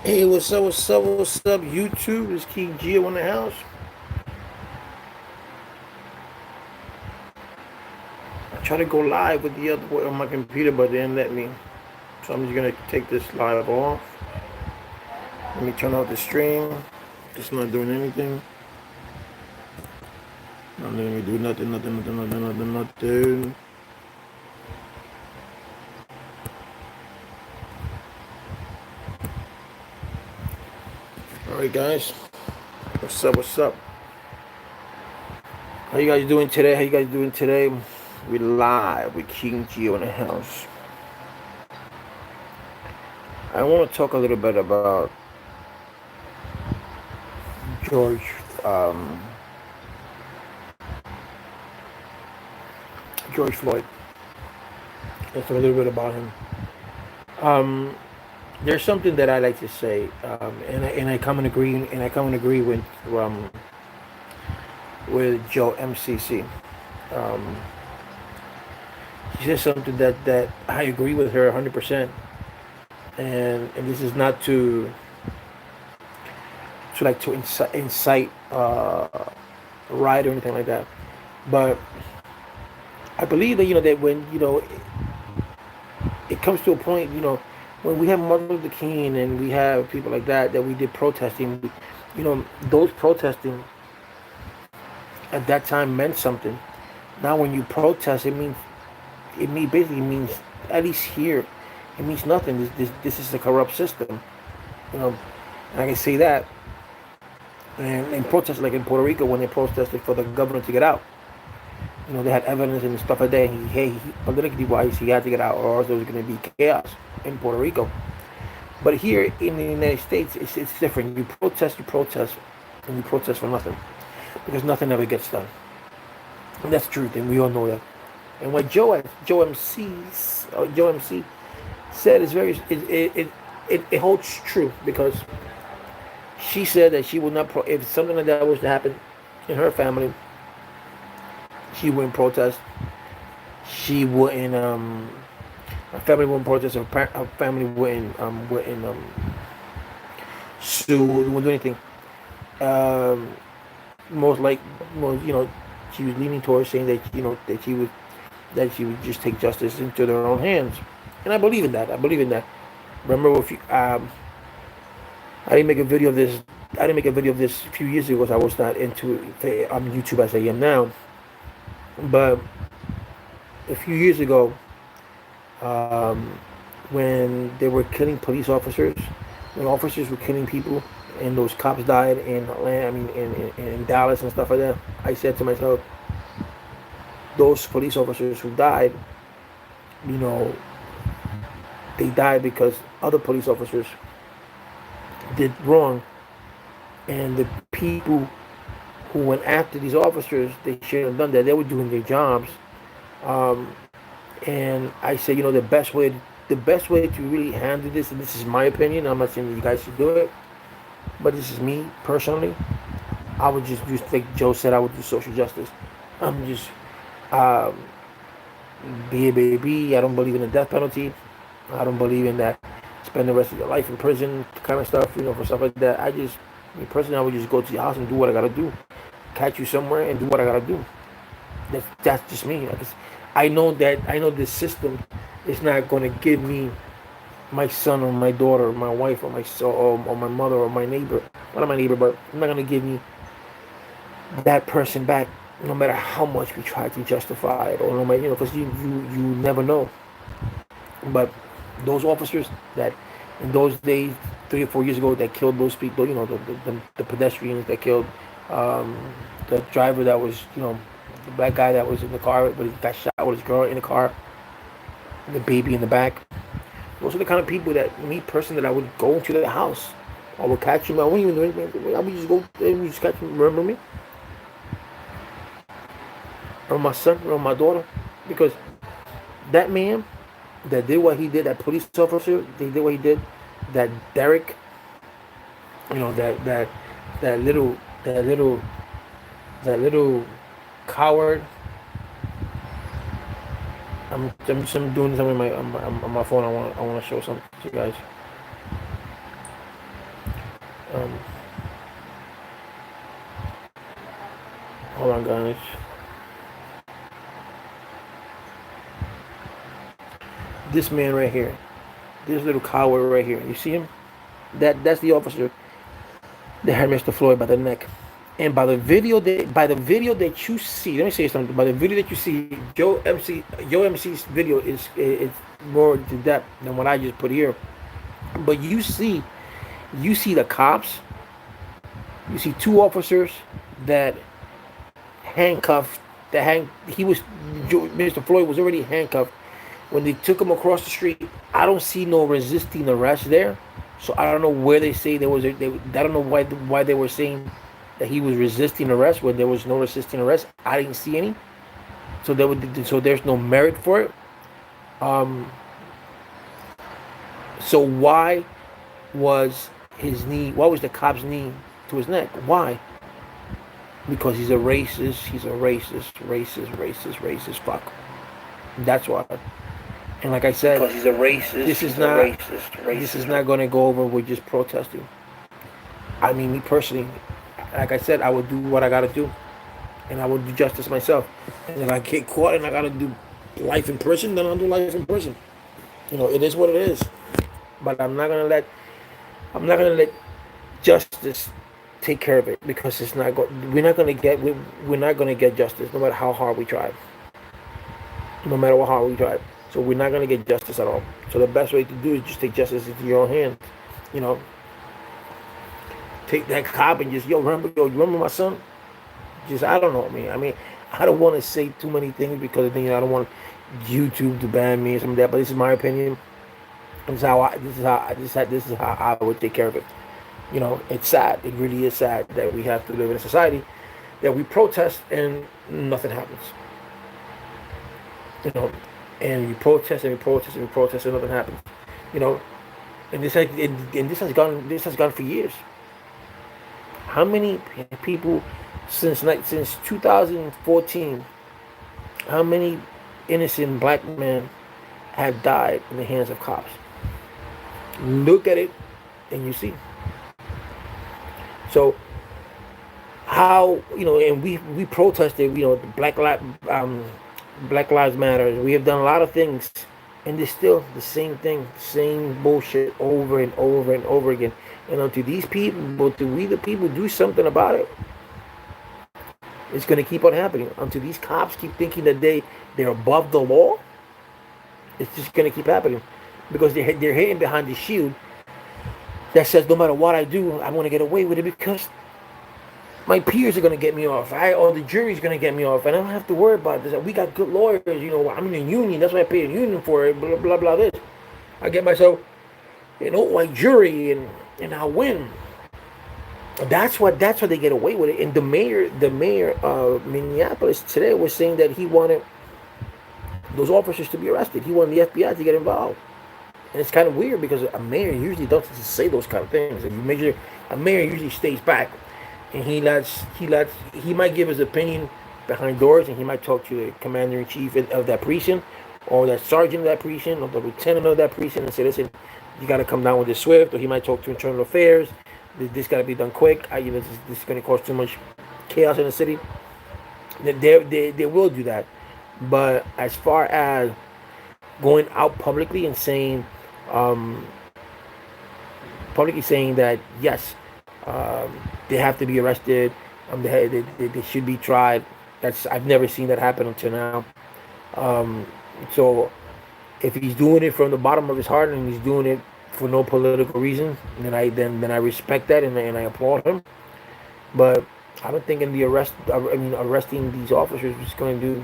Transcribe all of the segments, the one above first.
Hey, what's up, YouTube? It's King Geo in the house. I tried to go live with the other one on my computer, but they didn't let me. So I'm just gonna take this live off. Let me turn off the stream. It's not doing anything. Not letting me do nothing. All right, guys. What's up? How you guys doing today? How you guys doing today? We live with King Geo in the house. I want to talk a little bit about George um, George Floyd. Let's talk a little bit about him. Um, there's something that I like to say, and I come and agree with Joe MCC. Um, she says something that I agree with her 100%, and this is not to incite riot or anything like that, but I believe that that when it comes to a point, when we have Martin Luther King and we have people like that we did protesting, those protesting at that time meant something. Now, when you protest, basically means, at least here, it means nothing. This is a corrupt system, you know. And I can say that. And in protests, like in Puerto Rico, when they protested for the governor to get out, they had evidence and stuff like that. Politically wise, he had to get out, or else there was going to be chaos in Puerto Rico. But here in the United States, it's different. And you protest for nothing because nothing ever gets done. And that's the truth, and we all know that. And what Joe MC said is it holds true because she said that she would not if something like that was to happen in her family, she wouldn't protest. She wouldn't her family wouldn't protest. Her family wouldn't sue. Wouldn't do anything. Um, most like most she was leaning towards saying that she would just take justice into their own hands, and I believe in that. I believe in that. Remember, if you, I didn't make a video of this. I didn't make a video of this a few years ago because I was not into YouTube as I am now. But a few years ago, um, when they were killing police officers, when officers were killing people, and those cops died in Atlanta, I mean, in Dallas and stuff like that, I said to myself, those police officers who died, you know, they died because other police officers did wrong, and the people who went after these officers, they shouldn't have done that. They were doing their jobs, um, and I said, the best way to really handle this, and this is my opinion. I'm not saying you guys should do it, but this is me personally. I would just do like Joe said. I would do social justice. I'm just um, be a baby. I don't believe in the death penalty. I don't believe in that. Spend the rest of your life in prison kind of stuff. For stuff like that. Me personally, I would just go to your house and do what I gotta do. Catch you somewhere and do what I gotta do. That's just me. I know this system is not gonna give me my son or my daughter or my wife or my son or my mother or my neighbor. Not my neighbor, but I'm not gonna give me that person back, no matter how much we try to justify it, or no matter because you never know. But those officers that in those days, 3 or 4 years ago, that killed those people, the pedestrians that killed um, the driver that was, the black guy that was in the car, but he got shot with his girl in the car, and the baby in the back. Those are the kind of people that me personally that I would go into their house. I would catch him. I wouldn't even do anything. I would just go and just catch him. Remember me? Or my son, or my daughter, because that man that did what he did, that police officer, they did what he did, that Derek, that little, that little, that little coward. I'm doing something on my phone. I want to show something to you guys. Um, hold on, guys. This man right here, this little coward right here. You see him? That's the officer that had Mr. Floyd by the neck. And by the video that you see, let me say something. By the video that you see, Joe MC's video is more to depth than what I just put here. But you see the cops. You see two officers that handcuffed. Mr. Floyd was already handcuffed when they took him across the street. I don't see no resisting arrest there, so I don't know where they say there was. I don't know why they were saying that he was resisting arrest when there was no resisting arrest. I didn't see any, so there's no merit for it. Um, so was why was the cop's knee to his neck? Why? Because he's a racist. He's a racist. Fuck. That's why. And like I said, because he's a racist. This is not racist. This is not going to go over with just protesting. I mean, me personally, like I said, I would do what I got to do, and I would do justice myself. And if I get caught and I got to do life in prison, then I'll do life in prison. It is what it is. But I'm not gonna let justice take care of it, because we're not gonna get justice no matter how hard we try. No matter how hard we try. So we're not gonna get justice at all. So the best way to do is just take justice into your own hands. Take that cop and just you remember my son? Just I don't know, man. I mean, I don't want to say too many things because I don't want YouTube to ban me or something like that. But this is my opinion. This is how I would take care of it. It's sad. It really is sad that we have to live in a society that we protest and nothing happens. And we protest and we protest and we protest and nothing happens. And this has gone for years. How many people since 2014? How many innocent black men have died in the hands of cops? Look at it, and you see. So how and we protested. Black Lives Matter. We have done a lot of things, and it's still the same thing, same bullshit over and over and over again. And until these people, until we the people do something about it, it's going to keep on happening. Until these cops keep thinking that they're above the law, it's just going to keep happening, because they're hidden behind the shield that says no matter what I do, I'm going to get away with it because my peers are going to get me off. Or the jury's going to get me off, and I don't have to worry about this. We got good lawyers. I'm in a union. That's why I pay a union for it. Blah blah blah. This, I get myself an old white jury, and I win. That's why they get away with it. And the mayor of Minneapolis today was saying that he wanted those officers to be arrested. He wanted the FBI to get involved. And it's kind of weird because a mayor usually doesn't say those kind of things. If you measure, a mayor usually stays back, and he might give his opinion behind doors, and he might talk to the commander in chief of that precinct, or that sergeant of that precinct, or the lieutenant of that precinct, and say, listen, you got to come down with this swift. Or he might talk to internal affairs. This got to be done quick. This is going to cause too much chaos in the city. They will do that. But as far as going out publicly and saying that yes, they have to be arrested, they should be tried. I've never seen that happen until now. So if he's doing it from the bottom of his heart and he's doing it for no political reason, then I respect that and I applaud him. But I don't think arresting these officers is going to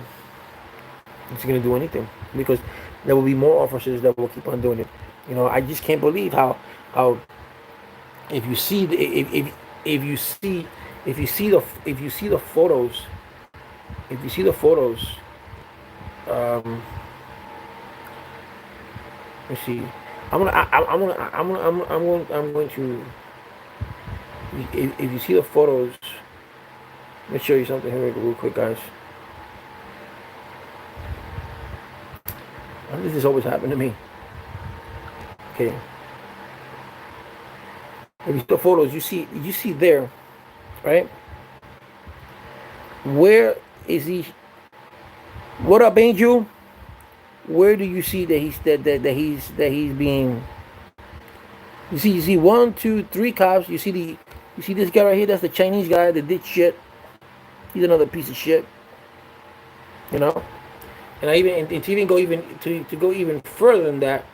do anything, because there will be more officers that will keep on doing it. I just can't believe how if you see the photos, let's see. I'm going to. If you see the photos, let me show you something here real quick, guys. This has always happened to me. Okay. If you see the photos, you see there, right? Where is he? What up, Angel? Where do you see that he's being? You see one, two, three cops. You see this guy right here. That's the Chinese guy that did shit. He's another piece of shit. You know. And to even go to go even further than that.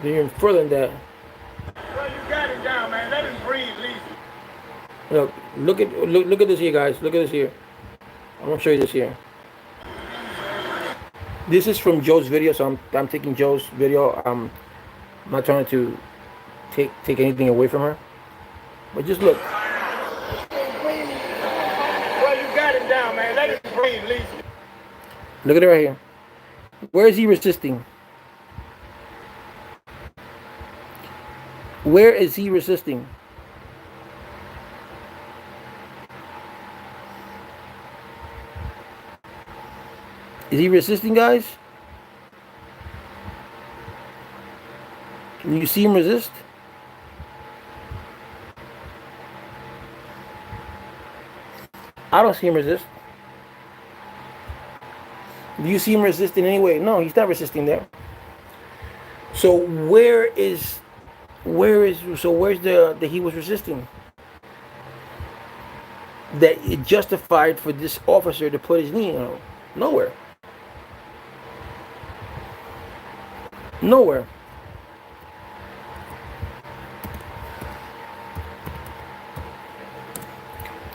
Even further than that. Well, you got him down, man. Let him breathe, Lisa. Look at this here, guys. Look at this here. I'm gonna show you this here. This is from Joe's video, so I'm taking Joe's video. I'm not trying to take anything away from her, but just look. Well, you got him down, man. Let him breathe, Lisa. Look at it right here. Where is he resisting? Where is he resisting? Is he resisting, guys? Can you see him resist? I don't see him resist. Do you see him resist in any way? No, he's not resisting there. So where's the he was resisting? That it justified for this officer to put his knee on? Nowhere. Nowhere.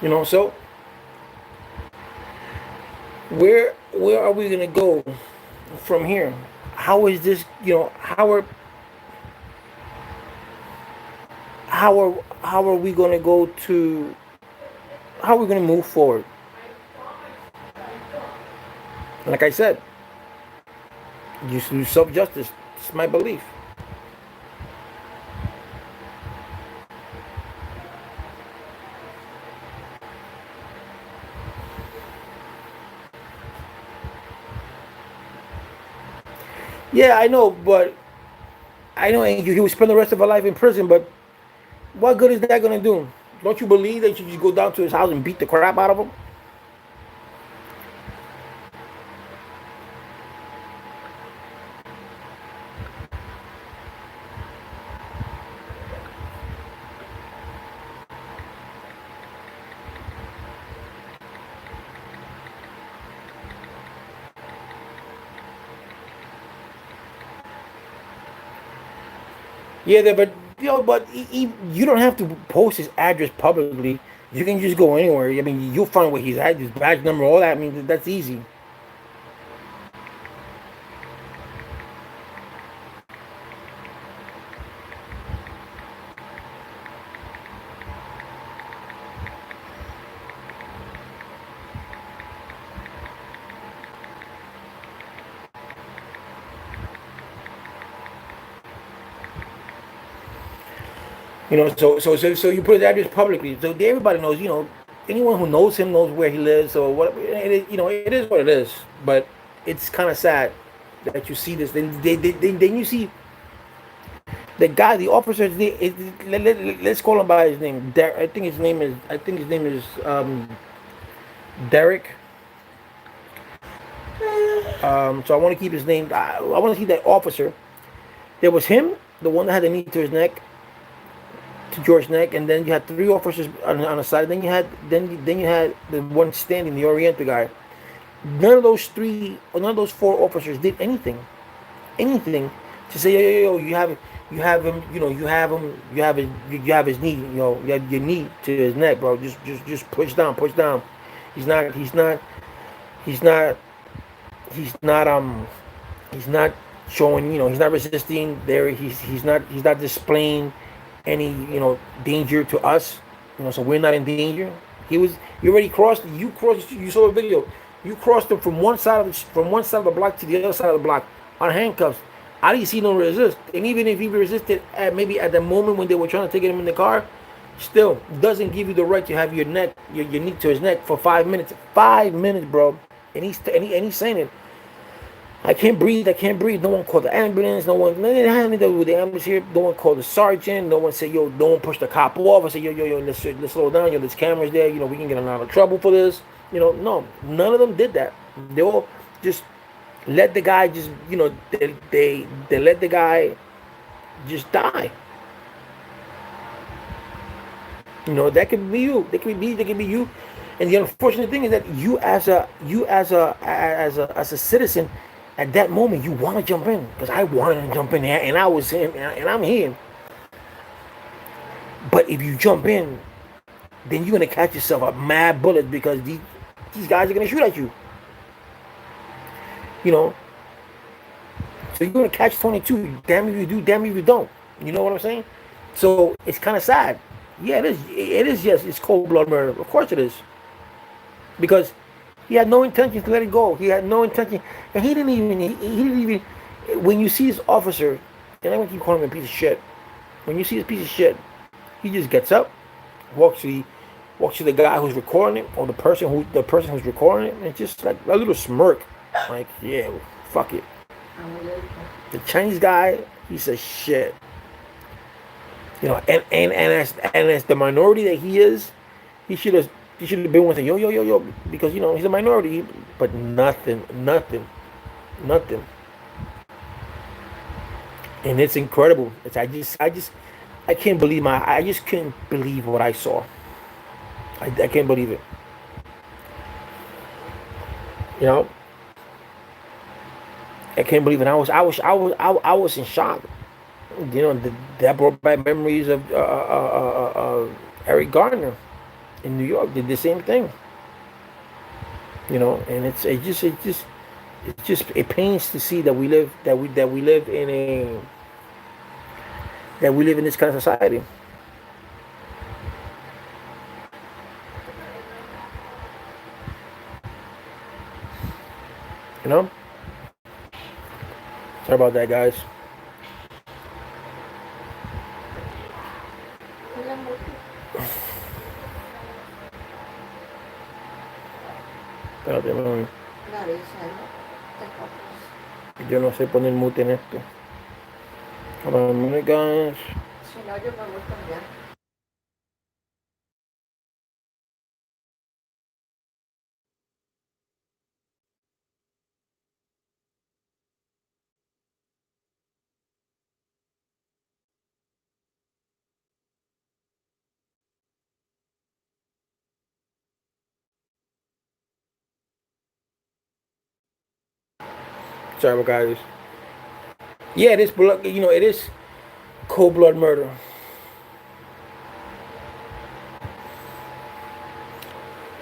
You know, so where are we gonna go from here? How is this, you know, how are we gonna go to, how are we gonna move forward? Like I said, just do self-justice. It's my belief. Yeah, I know, but I know he will spend the rest of her life in prison, but what good is that going to do? Don't you believe that you should just go down to his house and beat the crap out of him? Yeah, but you don't have to post his address publicly. You can just go anywhere. I mean, you'll find where he's at, his badge number, all that. I mean, that's easy. You know, so you put his address publicly, so everybody knows. You know, anyone who knows him knows where he lives or what. You know, it is what it is. But it's kind of sad that you see this. Then you see the guy, the officer. Let's call him by his name. I think his name is Derek. So I want to keep his name. I want to see that officer. There was him, the one that had the knee to his neck. To George's neck, and then you had three officers on the side. Then you had the one standing, the Oriental guy. None of those four officers did anything to say, yo, you have him, you know, you have his knee, you know, you have your knee to his neck, bro. Just push down. He's not showing, you know, he's not resisting there. He's not displaying any, you know, danger to us, you know, so we're not in danger. He already crossed. You saw the video. You crossed him from one side of the block to the other side of the block on handcuffs. I didn't see no resist, and even if he resisted maybe at the moment when they were trying to take him in the car, still doesn't give you the right to have your knee to his neck for 5 minutes. 5 minutes, bro, and he's saying it. I can't breathe. I can't breathe. No one called the ambulance. No one. Nothing had anything to do with the ambulance here. No one called the sergeant. No one said, yo, no one pushed the cop off. I said, yo, let's slow down. Yo, there's cameras there. You know, we can get in a lot of trouble for this. You know, no, none of them did that. They all just let the guy just, you know, they let the guy just die. You know, that could be you. That could be you. And the unfortunate thing is that you as a citizen, at that moment you want to jump in, because I wanted to jump in there, and I was in, and I'm here. But if you jump in, then you're gonna catch yourself a mad bullet, because these guys are gonna shoot at you. You know, so you're gonna catch 22. Damn if you do, damn if you don't. You know what I'm saying? So it's kind of sad. Yeah, it is. It is. Yes, it's cold blood murder. Of course it is. Because he had no intention to let it go. He had no intention, and he didn't even. When you see this officer, and I'm gonna keep calling him a piece of shit. When you see this piece of shit, he just gets up, walks to the guy who's recording it, or the person who's recording it, and just like a little smirk, like, yeah, well, fuck it. The Chinese guy, he says shit. You know, and as the minority that he is, he should have been with him, yo, because, you know, he's a minority, but nothing. And it's incredible. I can't believe I just couldn't believe what I saw. I can't believe it. You know, I can't believe it. I was in shock. You know, that brought back memories of Eric Gardner in New York. Did the same thing. You know, and it pains to see that we live in this kind of society. You know? Sorry about that, guys. Espérate, mami. Yo no sé poner mute en esto. Hold on a minute, guys. Si no, yo me voy a cambiar. Sorry, guys. Yeah, it is blood. You know, it is cold blood murder.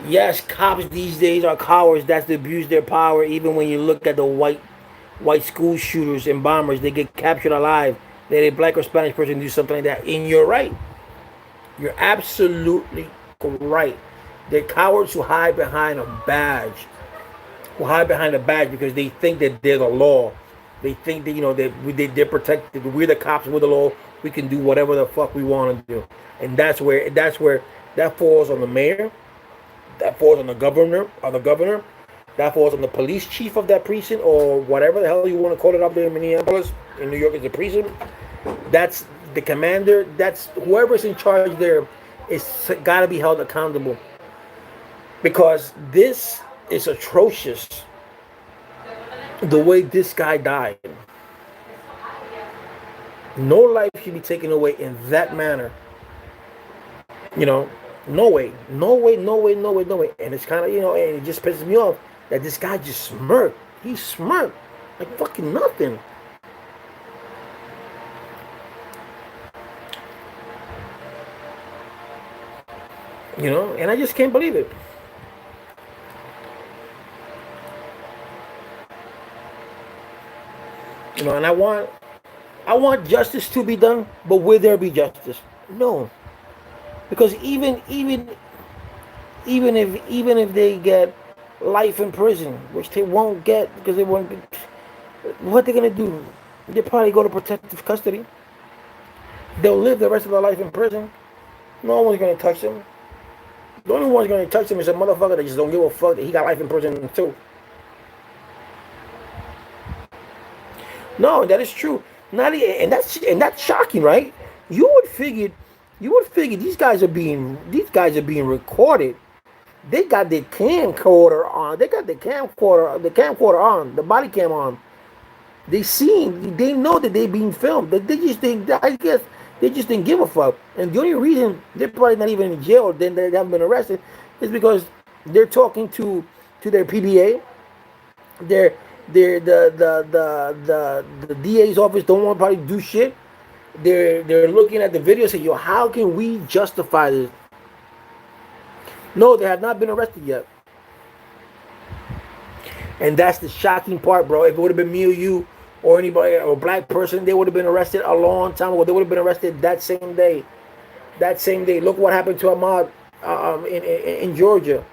Yes, cops these days are cowards. That's to abuse their power. Even when you look at the white school shooters and bombers, they get captured alive. Let a black or Spanish person do something like that. And you're right. You're absolutely right. They're cowards who hide behind a badge. Because they think that they're the law. They think that, you know, they're protected. We're the cops. We're the law. We can do whatever the fuck we want to do. And that's where that falls on the mayor. That falls on the governor. That falls on the police chief of that precinct, or whatever the hell you want to call it up there in Minneapolis. In New York, is the precinct. That's the commander. That's whoever's in charge there. Is got to be held accountable, because this is atrocious. The way this guy died. No life should be taken away in that manner. You know, no way. And it's kind of, you know, and it just pisses me off that this guy just smirked. He smirked like fucking nothing. You know, and I just can't believe it. You know, and I want justice to be done, but will there be justice? No, because even if they get life in prison, which they won't get because they won't. What they're gonna do? They probably go to protective custody. They'll live the rest of their life in prison. No one's gonna touch them. The only one's gonna touch them is a motherfucker that just don't give a fuck that he got life in prison too. No, that is true. And that's shocking, right? You would figure, these guys are being recorded. They got the camcorder on. They got the camcorder on, the body cam on. They know that they being filmed. They just think, I guess, they just didn't give a fuck. And the only reason they're probably not even in jail, then they haven't been arrested, is because they're talking to their PBA. They're the DA's office don't want to probably do shit. They're looking at the video and saying, yo, how can we justify this? No, they have not been arrested yet. And that's the shocking part, bro. If it would have been me or you or anybody or a black person, they would have been arrested a long time ago. They would have been arrested that same day. That same day. Look what happened to Ahmad in Georgia.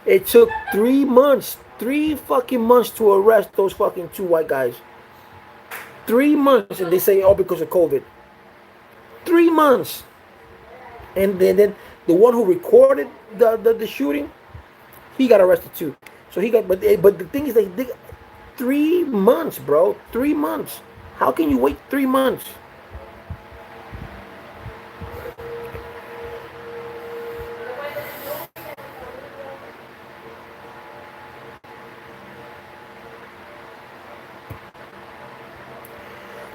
It took 3 months, 3 fucking months to arrest those fucking two white guys. 3 months, and they say, oh, because of COVID. 3 months. And then the one who recorded the shooting, he got arrested too. So he got, but the thing is, they 3 months, bro. 3 months. How can you wait 3 months?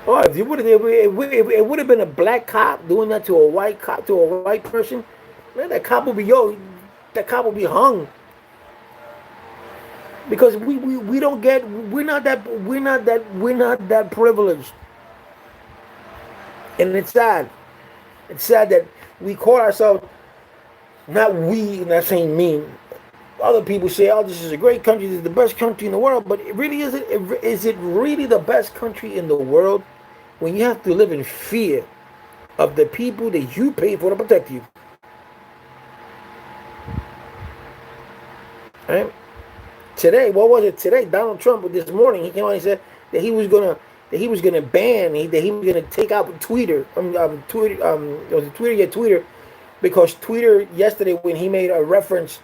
Oh, if you would have, it would have been a black cop doing that to a white cop, to a white person. Man, that cop would be hung. Because we don't get, we're not that privileged. And it's sad. It's sad that we call ourselves, not saying me. Other people say, oh, this is a great country, this is the best country in the world. But is it really the best country in the world when you have to live in fear of the people that you pay for to protect you? Right? Today, what was it? Today, Donald Trump, this morning, he came out and said that he was gonna ban, that he was gonna take out Twitter. Was it Twitter? Yeah, Twitter, because Twitter yesterday, when he made a reference,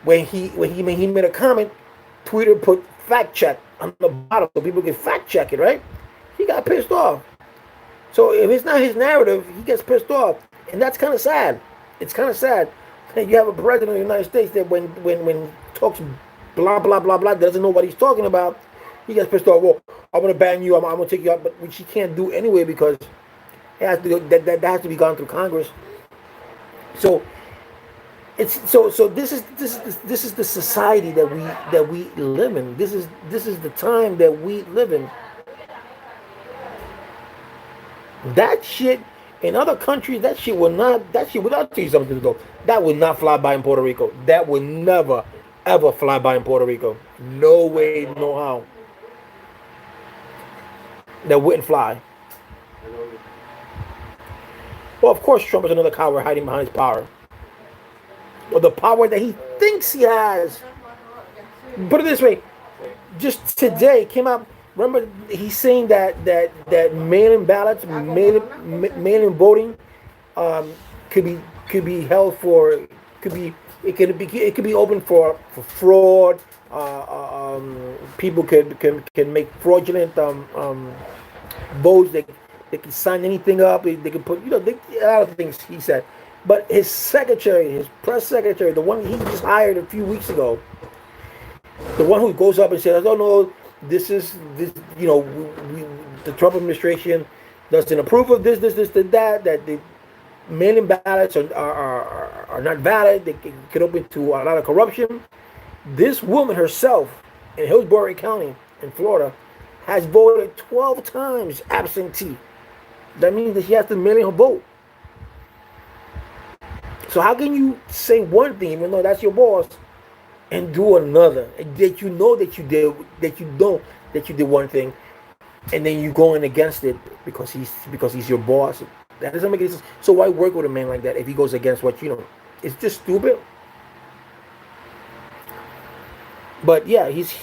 when he made a comment, Twitter put fact check on the bottom so people can fact check it. Right? He got pissed off. So if it's not his narrative, he gets pissed off, and that's kind of sad. It's kind of sad that you have a president of the United States that when talks blah blah blah blah doesn't know what he's talking about, he gets pissed off. Well, I'm gonna ban you. I'm gonna take you out, but which he can't do anyway because it has to go, that has to be gone through Congress. So it's so this is the society that we live in. This is the time that we live in. That shit in other countries, that shit would not. I'll tell you something though. That would not fly by in Puerto Rico. That would never ever fly by in Puerto Rico. No way, no how. That wouldn't fly. Well, of course, Trump is another coward hiding behind his power, or the power that he thinks he has. Put it this way: just today came out. Remember, he's saying that mail-in ballots, mail-in voting, could be held for, it could be open for fraud. People can make fraudulent votes. They can sign anything up. They can put, a lot of things he said. But his secretary, his press secretary, the one he just hired a few weeks ago, the one who goes up and says, "Oh no, this, the Trump administration doesn't approve of this, that the mail-in ballots are not valid. They can open to a lot of corruption." This woman herself in Hillsborough County in Florida has voted 12 times absentee. That means that she has to mail in her vote. So how can you say one thing, even though that's your boss, and do another? That you know that you did, that you did one thing, and then you going against it because he's your boss. That doesn't make any sense. So why work with a man like that if he goes against what you know? It's just stupid. But yeah, he's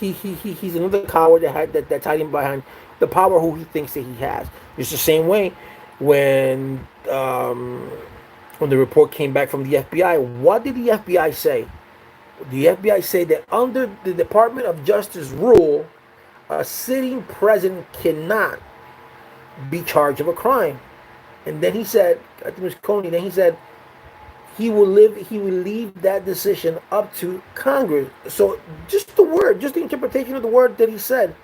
another coward that's hiding behind the power who he thinks that he has. It's the same way when the report came back from the FBI. What did the FBI say? The FBI say that under the Department of Justice rule, a sitting president cannot be charged of a crime. And then he said, I think it was Coney, then he said he will leave that decision up to Congress. So just the interpretation of the word that he said,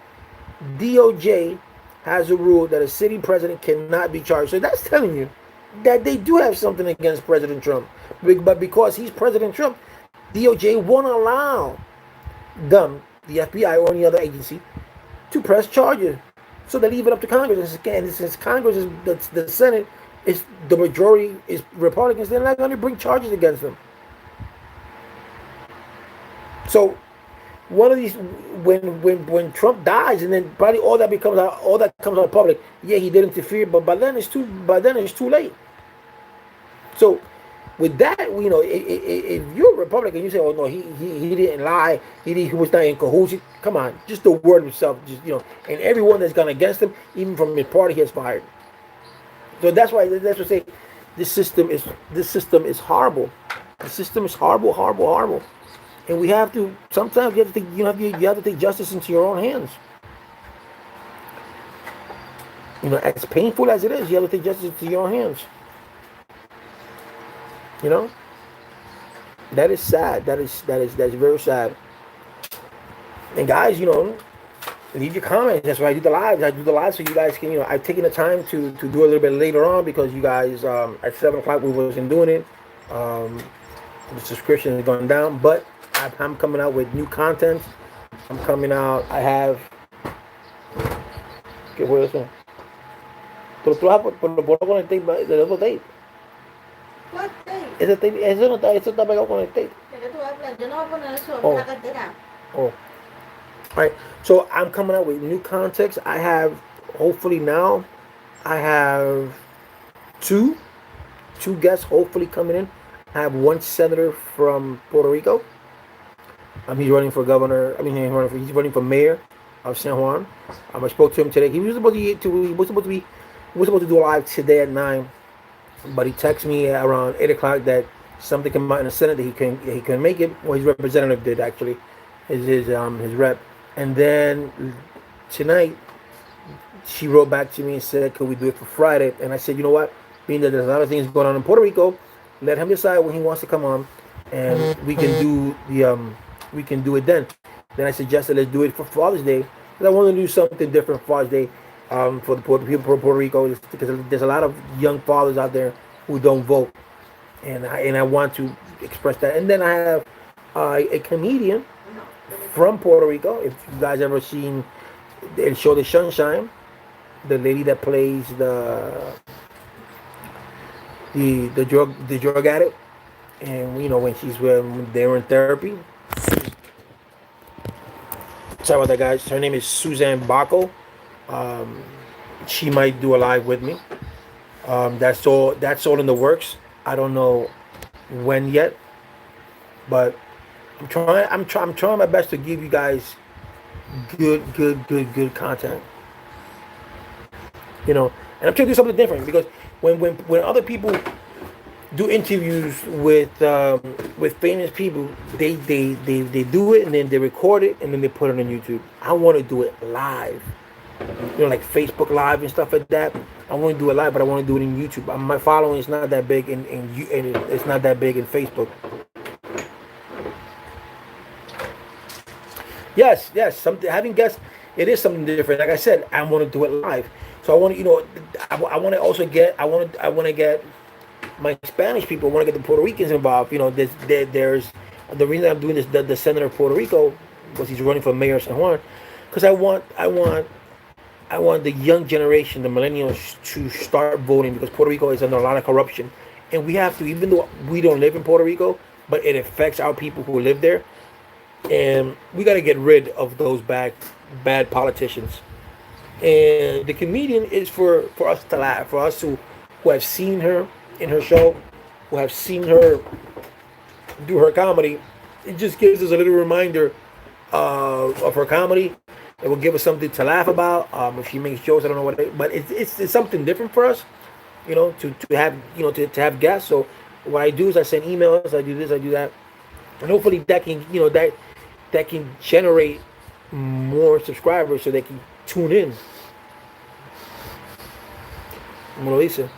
DOJ has a rule that a sitting president cannot be charged. So that's telling you that they do have something against President Trump. But because he's President Trump, DOJ won't allow them, the FBI or any other agency, to press charges. So they leave it up to Congress. And since Congress is the Senate, is the majority is Republicans, they're not going to bring charges against them. So one of these, when Trump dies, and then probably all that comes out public. Yeah, he did interfere, but by then it's too late. So with that, if you're a Republican, you say, "Oh no, he didn't lie. He was not in cahoots." Come on, just the word itself, and everyone that's gone against him, even from his party, he has fired. So that's what I say. This system is horrible. The system is horrible, horrible, horrible. And we have to, sometimes you have to take justice into your own hands. As painful as it is, you have to take justice into your own hands. That is sad. That's very sad. And guys, leave your comments. That's why I do the lives. So you guys can, I've taken the time to do a little bit later on because you guys, at 7 o'clock we wasn't doing it. The subscription has gone down, but I'm coming out with new content. I have. ¿Qué fue eso? Pero tú vas lo pongo con el tape, del otro tape. What tape? Ese tape, eso está pegado con el tape. ¿De qué tú hablas? Yo no voy a poner eso en la cartera. Oh. All right. So I'm coming out with new context. I have, hopefully now, I have two guests hopefully coming in. I have one senator from Puerto Rico. He's running for governor. He's running for mayor of San Juan. I spoke to him today. He was supposed to do a live today at 9, but he texted me around 8 o'clock that something came out in the Senate that he couldn't make it. Well, his representative did actually, his rep. And then tonight, she wrote back to me and said, "Could we do it for Friday?" And I said, "You know what? Being that there's a lot of things going on in Puerto Rico, let him decide when he wants to come on, and we can do it then." Then I suggested let's do it for Father's Day, because I want to do something different for Father's Day for the people from Puerto Rico, because there's a lot of young fathers out there who don't vote, and I want to express that. And then I have a comedian from Puerto Rico. If you guys ever seen the show The Sunshine, the lady that plays the drug addict, and when they were in therapy. Sorry about that, guys. Her name is Suzanne Baco. She might do a live with me. That's all in the works. I don't know when yet, but I'm trying my best to give you guys good content. And I'm trying to do something different, because when other people do interviews with famous people, they do it and then they record it and then they put it on YouTube. I want to do it live, like Facebook Live and stuff like that. I want to do it live, but I want to do it in YouTube. My following is not that big, and it's not that big in Facebook. Yes, having guests, it is something different. Like I said, I want to do it live. So I want to, I want to also get, I want to get my Spanish people. I want to get the Puerto Ricans involved. There's the reason I'm doing this. The senator of Puerto Rico, was he's running for mayor of San Juan, because I want the young generation, the millennials, to start voting, because Puerto Rico is under a lot of corruption, and we have to, even though we don't live in Puerto Rico, but it affects our people who live there. And we got to get rid of those bad politicians. And the comedian is for us to laugh, for us who have seen her in her show, who have seen her do her comedy. It just gives us a little reminder of her comedy. It will give us something to laugh about. If she makes jokes, I don't know what, but it's something different for us, to have to have guests. So what I do is I send emails, I do this, I do that, and hopefully that can that can generate more subscribers so they can tune in. Mona Lisa.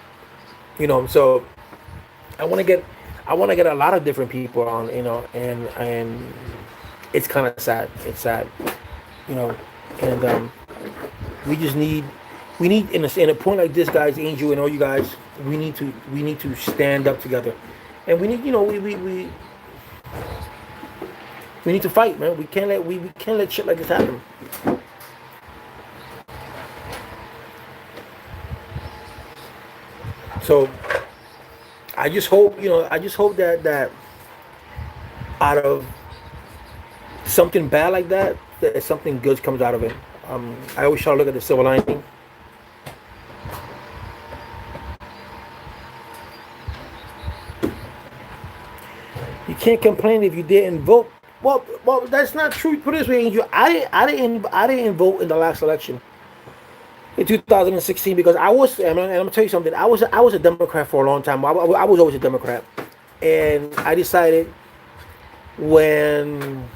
So I want to get a lot of different people on, and it's kind of sad. It's sad, you know, and we just need in a point like this, guys, Angel and all you guys, we need to stand up together, and we need we need to fight, man. We can't let shit like this happen. So I just hope that out of something bad like that something good comes out of it. I always try to look at the silver lining. You can't complain if you didn't vote. Well, that's not true. Put it this way, Angel. I didn't vote in the last election in 2016 because I'm gonna tell you something. I was a Democrat for a long time. I was always a Democrat, and I decided when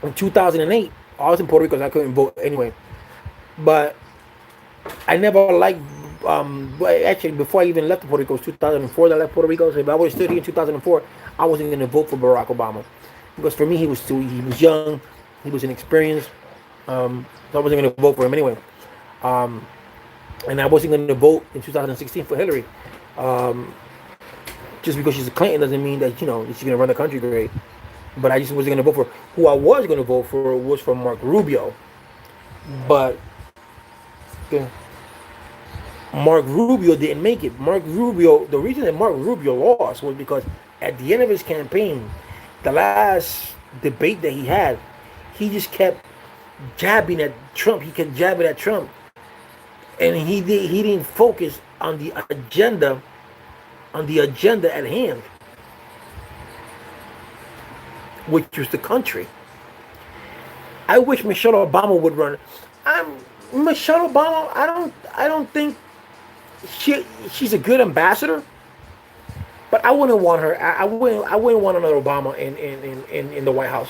in 2008 I was in Puerto Rico, so I couldn't vote anyway. But I never liked. Actually, before I even left Puerto Rico, it was 2004 that I left Puerto Rico. So if I was still here in 2004, I wasn't going to vote for Barack Obama because for me he was young, he was inexperienced. So I wasn't going to vote for him anyway. And I wasn't going to vote in 2016 for Hillary. Just because she's a Clinton doesn't mean that she's going to run the country great. But I just wasn't going to vote for. Who I was going to vote for was for Mark Rubio. But Mark Rubio didn't make it. The reason that Mark Rubio lost was because at the end of his campaign, the last debate that he had, he just kept jabbing at Trump. He kept jabbing at Trump, and he didn't focus on the agenda at hand, which was the country. I wish Michelle Obama would run. Michelle Obama. I don't think she's a good ambassador, but I wouldn't want her. I wouldn't want another Obama in the White House.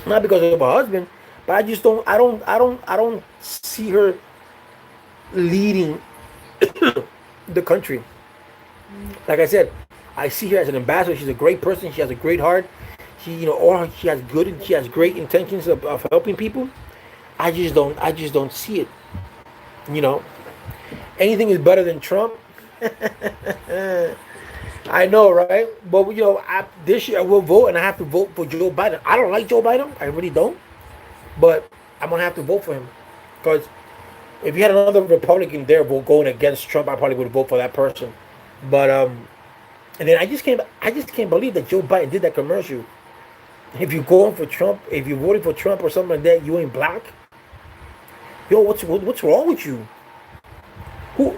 Not because of her husband, but I just don't. I don't see her leading the country. Like I said, I see her as an ambassador. She's a great person. She has a great heart. She has great intentions of helping people. I just don't see it. Anything is better than Trump. I know, right? But this year I will vote, and I have to vote for Joe Biden. I don't like Joe Biden. I really don't. But I'm gonna have to vote for him because if you had another Republican there going against Trump, I probably would vote for that person. But and then I just can't believe that Joe Biden did that commercial. If you're going for Trump, if you're voting for Trump or something like that, you ain't black. Yo, what's wrong with you? Who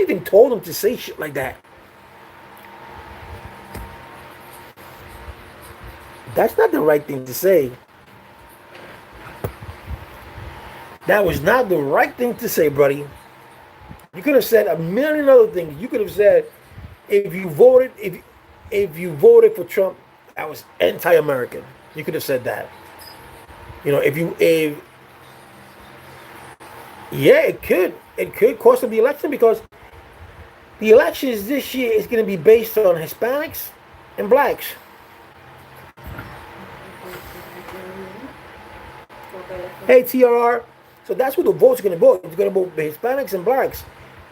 even told him to say shit like that? That's not the right thing to say. That was not the right thing to say, buddy. You could have said a million other things. You could have said if you voted for Trump, that was anti-American. You could have said that. It could cost them the election because the elections this year is going to be based on Hispanics and blacks. Hey, TRR. So that's what the vote's going to vote. It's going to vote Hispanics and blacks.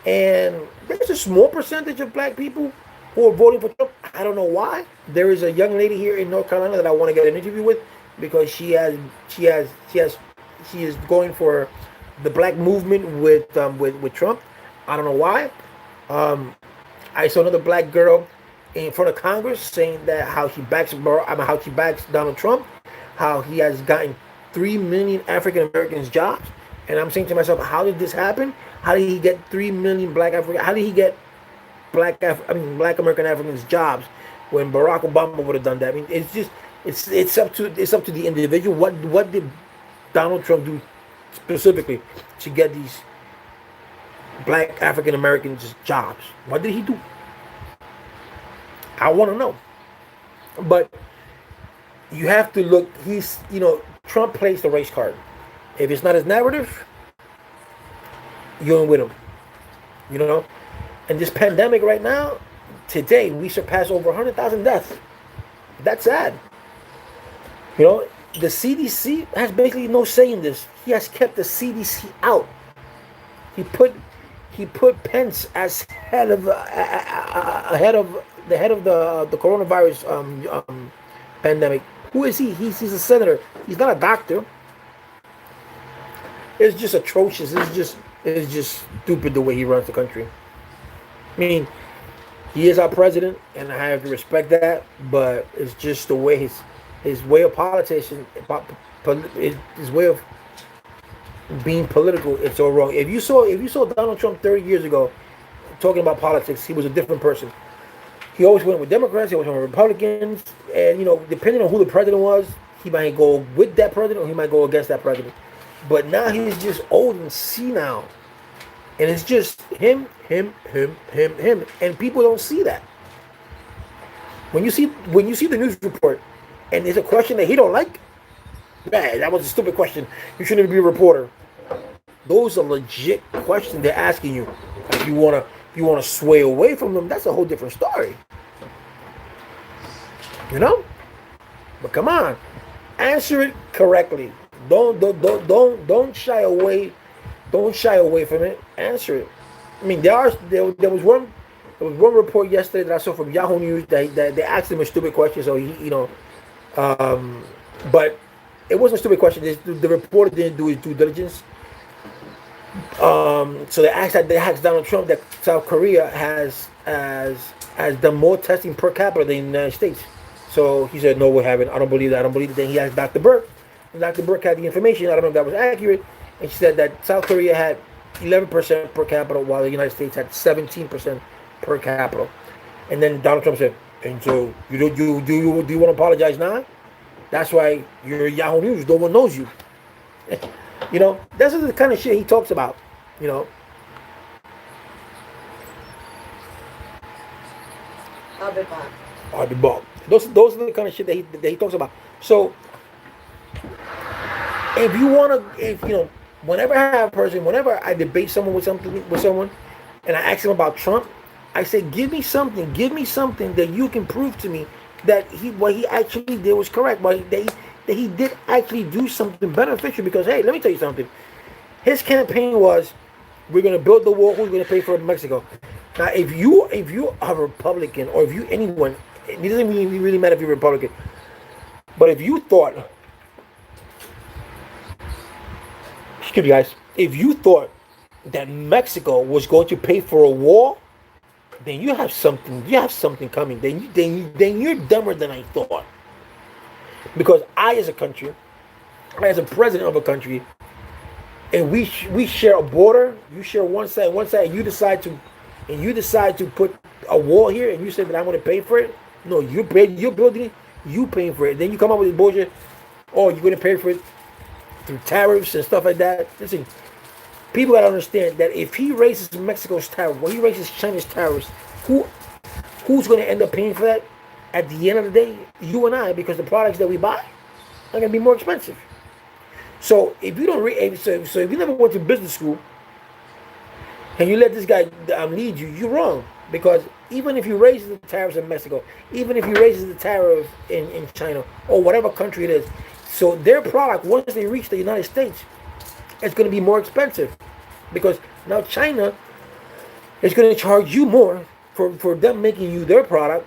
And there's a small percentage of black people who are voting for Trump. I don't know why. There is a young lady here in North Carolina that I want to get an interview with because she is going for the black movement with Trump. I don't know why. I saw another black girl in front of Congress saying that how she backs Donald Trump, how he has gotten 3 million African Americans jobs. And I'm saying to myself, how did this happen? How did he get 3 million how did he get black American Africans jobs when Barack Obama would have done that? I mean, it's up to the individual. What did Donald Trump do specifically to get these black African Americans jobs? What did he do? I want to know. But you have to look. Trump plays the race card. If it's not his narrative, you're in with him. You know, and this pandemic right now, today we surpassed over 100,000 deaths. That's sad. You know, the CDC has basically no say in this. He has kept the CDC out. He put Pence as head of the head of the coronavirus pandemic. Who is he? He's a senator. He's not a doctor. It's just atrocious. It's just stupid the way he runs the country. I mean, he is our president, and I have to respect that. But it's just the way his way of politician, his way of being political, it's all wrong. If you saw Donald Trump 30 years ago talking about politics, he was a different person. He always went with Democrats, he always went with Republicans, and depending on who the president was, he might go with that president or he might go against that president. But now he's just old and senile, and it's just him, and people don't see that. When you see the news report, and there's a question that he don't like, man, that was a stupid question. You shouldn't be a reporter. Those are legit questions they're asking you. If you wanna sway away from them, that's a whole different story. But come on, answer it correctly. Don't shy away. Don't shy away from it. Answer it. I mean, there was one report yesterday that I saw from Yahoo News that they asked him a stupid question. So but it wasn't a stupid question. The reporter didn't do his due diligence. So they asked Donald Trump that South Korea has done more testing per capita than the United States. So he said, no, we haven't. I don't believe that. I don't believe that. Then he asked Dr. Burke. And Dr. Burke had the information. I don't know if that was accurate. And she said that South Korea had 11% per capita, while the United States had 17% per capita. And then Donald Trump said, and so do you want to apologize now? That's why you're Yahoo News. No one knows you. This is the kind of shit he talks about. I'll be back. Those are the kind of shit that he talks about. So whenever I have a person, whenever I debate someone with someone, and I ask them about Trump, I say, give me something that you can prove to me that what he actually did was correct, that he did actually do something beneficial. Because hey, let me tell you something. His campaign was, we're going to build the wall. Who's going to pay for it in Mexico? Now, if you are a Republican, or if you anyone, it doesn't really matter if you're a Republican. But if you thought, excuse me, guys, if you thought that Mexico was going to pay for a wall, then you have something. You have something coming. Then you're dumber than I thought. Because I, as a country, as a president of a country, and we share a border. You share one side. And you decide to put a wall here, and you say that I'm going to pay for it. No, you're building it. You paying for it. Then you come up with this bullshit. Oh, you're going to pay for it through tariffs and stuff like that. Listen, people got to understand that if he raises Mexico's tariff, or he raises China's tariffs, who's going to end up paying for that? At the end of the day, you and I, because the products that we buy are going to be more expensive. So if you don't, so if you never went to business school and you let this guy lead you, you're wrong. Because even if he raises the tariffs in Mexico, even if he raises the tariff in China, or whatever country it is, so their product, once they reach the United States, it's going to be more expensive. Because now China is going to charge you more for them making you their product.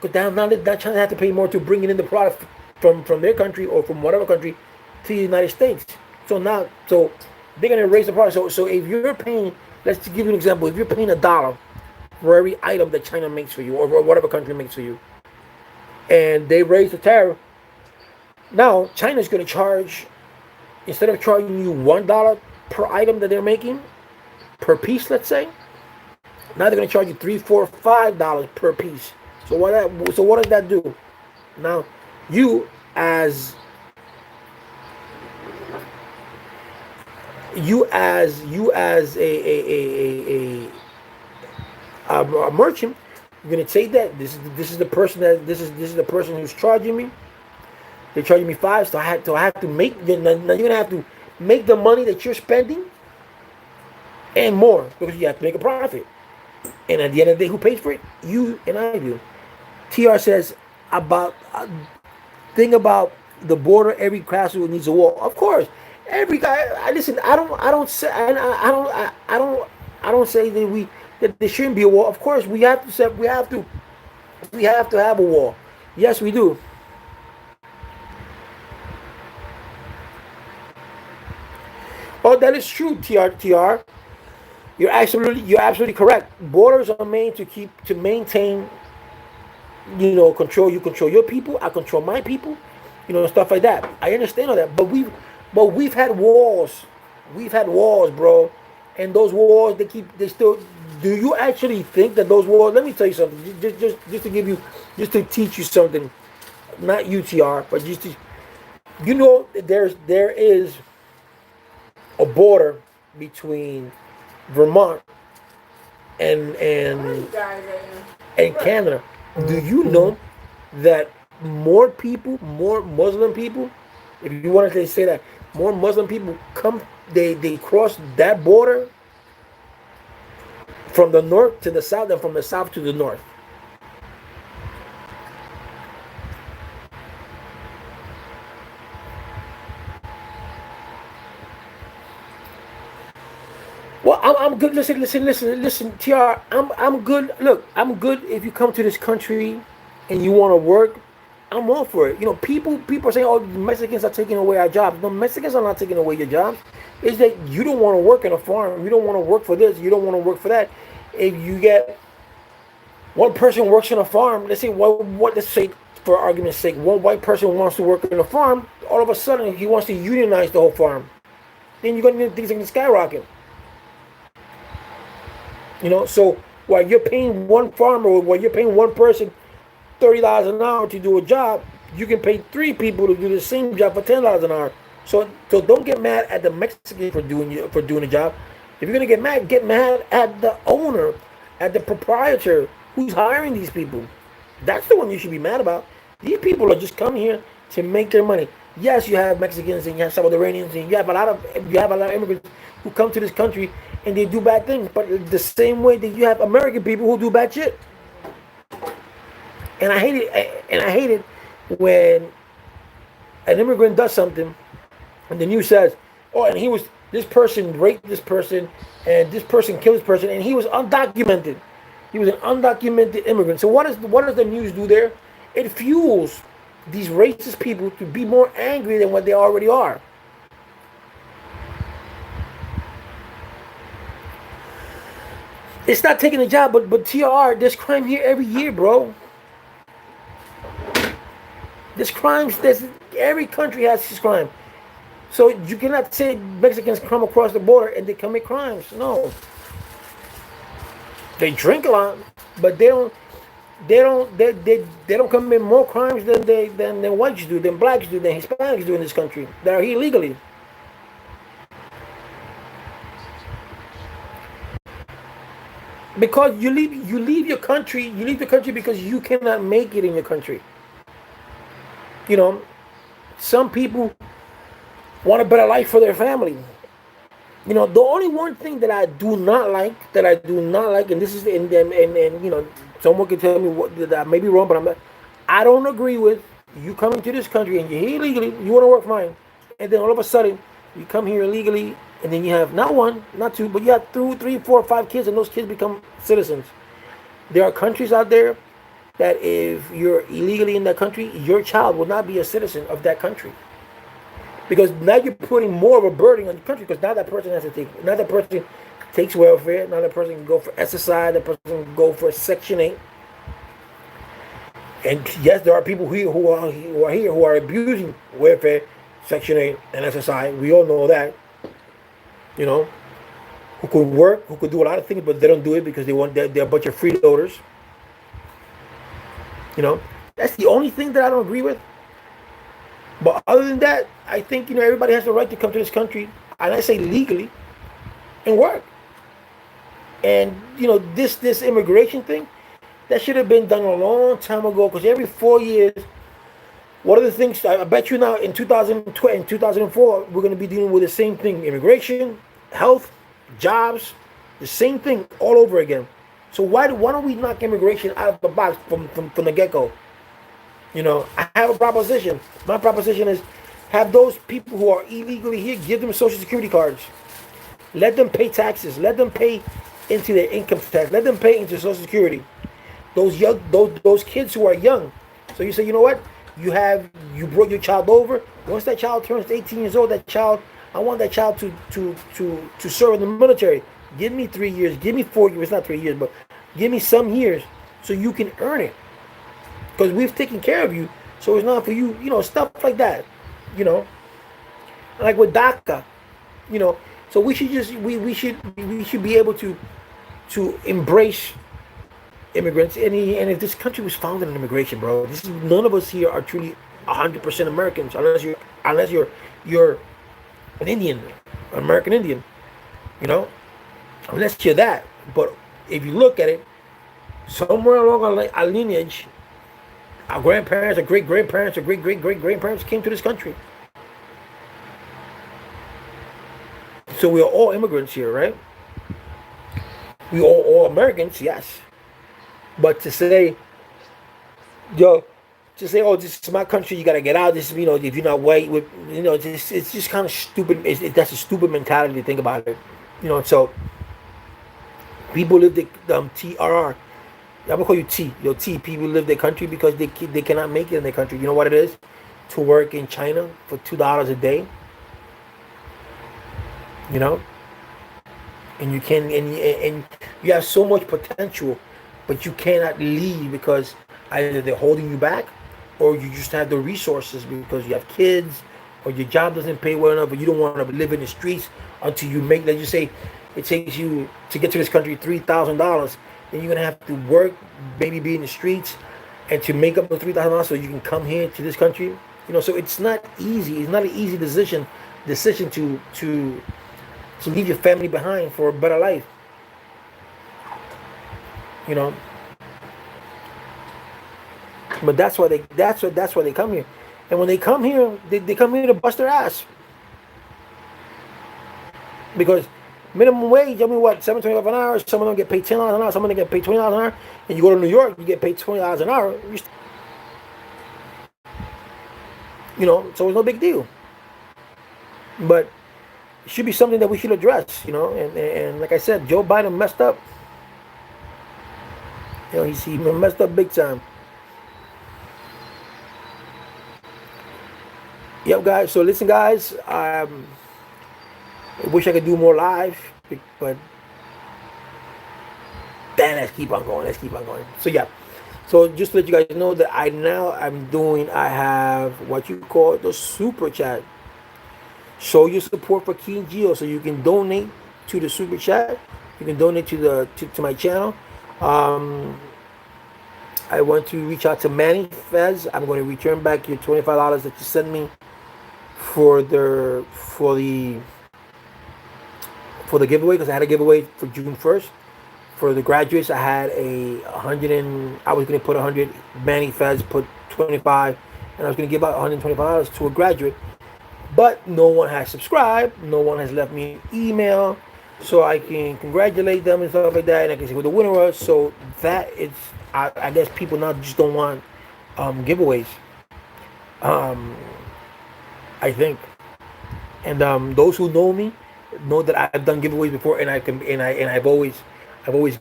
Because now China has to pay more to bring in the product from their country or from whatever country to the United States. So they're going to raise the price. So if you're paying, let's give you an example. If you're paying $1 for every item that China makes for you, or whatever country makes for you, and they raise the tariff, now China's going to charge, instead of charging you $1 per item that they're making, per piece, let's say, now they're going to charge you $3, $4, $5 per piece. So what does that do? Now, you as a merchant, you're gonna take that. This is the person who's charging me. They're charging me 5, so I have to make. Now you're gonna have to make the money that you're spending and more because you have to make a profit. And at the end of the day, who pays for it? You and I do. TR says about thing about the border. Every castle needs a wall. Of course, every guy. I listen. I don't say that there shouldn't be a wall. Of course, we have to set. We have to have a wall. Yes, we do. Oh, that is true, TR. You're absolutely correct. Borders are made to maintain, control. You control your people, I control my people, stuff like that. I understand all that, but we've had wars. We've had wars, bro. And those wars, they still. Do you actually think that those wars? Let me tell you something. Just to give you, just to teach you something. Not UTR, but just to, there is a border between Vermont and Canada. Do you know that more Muslim people, if you wanted to say that, more Muslim people they cross that border from the north to the south and from the south to the north. Well, I'm good. Listen, TR. I'm good. Look, I'm good if you come to this country and you want to work. I'm all for it. People are saying, "Oh, Mexicans are taking away our jobs." No, Mexicans are not taking away your jobs. It's that you don't want to work in a farm. You don't want to work for this. You don't want to work for that. If you get one person works in a farm, let's say let's say for argument's sake, one white person wants to work in a farm. All of a sudden, he wants to unionize the whole farm. Then you're gonna things are gonna skyrocket. So while you're paying one farmer, or while you're paying one person $30 an hour to do a job, you can pay 3 people to do the same job for $10 an hour. So don't get mad at the Mexican for doing the job. If you're gonna get mad at the owner, at the proprietor who's hiring these people. That's the one you should be mad about. These people are just coming here to make their money. Yes, you have Mexicans and you have Salvadoranians and you have a lot of immigrants who come to this country and they do bad things, but the same way that you have American people who do bad shit. And I hate it when an immigrant does something and the news says, "Oh, and this person raped this person and this person killed this person and he was undocumented. He was an undocumented immigrant." So what does the news do there? It fuels these racist people to be more angry than what they already are. It's not taking a job, but TR, there's crime here every year, bro. Every country has this crime. So you cannot say Mexicans come across the border and they commit crimes. No. They drink a lot, but they don't commit more crimes than whites do, than blacks do, than Hispanics do in this country that are here illegally. Because you leave your country, because you cannot make it in your country. Some people want a better life for their family. The only one thing that I do not like, and this is and someone can tell me that I may be wrong, but I don't agree with you coming to this country and you're here illegally. You want to work fine, and then all of a sudden you come here illegally, and then you have not 1, not 2, but you have 2, 3, 4, 5 kids, and those kids become citizens. There are countries out there that if you're illegally in that country, your child will not be a citizen of that country. Because now you're putting more of a burden on the country, because now that person takes welfare, now that person can go for SSI, that person can go for Section 8. And yes, there are people here who are abusing welfare, Section 8, and SSI. We all know that. Who could work, who could do a lot of things, but they don't do it because they're a bunch of freeloaders. That's the only thing that I don't agree with. But other than that, I think everybody has the right to come to this country, and I say legally, and work. And this immigration thing, that should have been done a long time ago. Because every 4 years, What are the things? I bet you now in 2012, in 2004, we're going to be dealing with the same thing: immigration, health, jobs, the same thing all over again. So why don't we knock immigration out of the box from the get go? You know, I have a proposition. My proposition is have those people who are illegally here, give them Social Security cards. Let them pay taxes. Let them pay into their income tax. Let them pay into Social Security. Those kids who are young. So you say, you know what? You brought your child over. Once that child turns 18 years old, I want that child to serve in the military. Give me 3 years. Give me 4 years. It's not 3 years, but give me some years so you can earn it. Because we've taken care of you, so it's not for you. You know, stuff like that. You know, like with DACA. You know, so we should be able to embrace immigrants. And if this country was founded on immigration, bro, none of us here are truly 100% Americans, unless you're an Indian, an American Indian. You know, unless you're that. But if you look at it, somewhere along our lineage, our grandparents, our great grandparents, our great grandparents came to this country. So we are all immigrants here, right? We are all Americans, yes. But to say, oh, this is my country, you gotta get out. This, you know, if you're not white, it's just kind of stupid. That's a stupid mentality to think about it, you know. So people live the TRR. I'm gonna call you T. T. People live their country because they cannot make it in their country. You know what it is? To work in China for $2 a day. You know, and you can and you have so much potential, but you cannot leave because either they're holding you back, or you just have the resources because you have kids, or your job doesn't pay well enough, or you don't want to live in the streets until you make. Let's just say it takes you to get to this country $3,000, then you're gonna have to work, maybe be in the streets, and to make up the $3,000 so you can come here to this country. You know, so it's not easy. It's not an easy decision to leave your family behind for a better life. You know, but that's why they come here. And when they come here, they come here to bust their ass. Because minimum wage, I mean, what, $7.25 an hour? Some of them get paid $10 an hour. Some of them get paid $20 an hour. And you go to New York, you get paid $20 an hour. You know, so it's no big deal. But it should be something that we should address, you know. And like I said, Joe Biden messed up. You know, he messed up big time. Yep, guys. So listen, guys. I wish I could do more live, but then let's keep on going. So yeah. So just to let you guys know that I have what you call the super chat. Show your support for King Geo, so you can donate to the super chat. You can donate to my channel. I want to reach out to Manny Fez. I'm going to return back your $25 that you sent me for the giveaway, because I had a giveaway for June 1st. For the graduates, I had I was going to put 100. Manny Fez put 25, and I was going to give out $125 to a graduate. But no one has subscribed. No one has left me an email, so I can congratulate them and stuff like that, and I can see who the winner was. So that is, I guess people now just don't want giveaways. I think, and those who know me know that I've done giveaways before, and I've always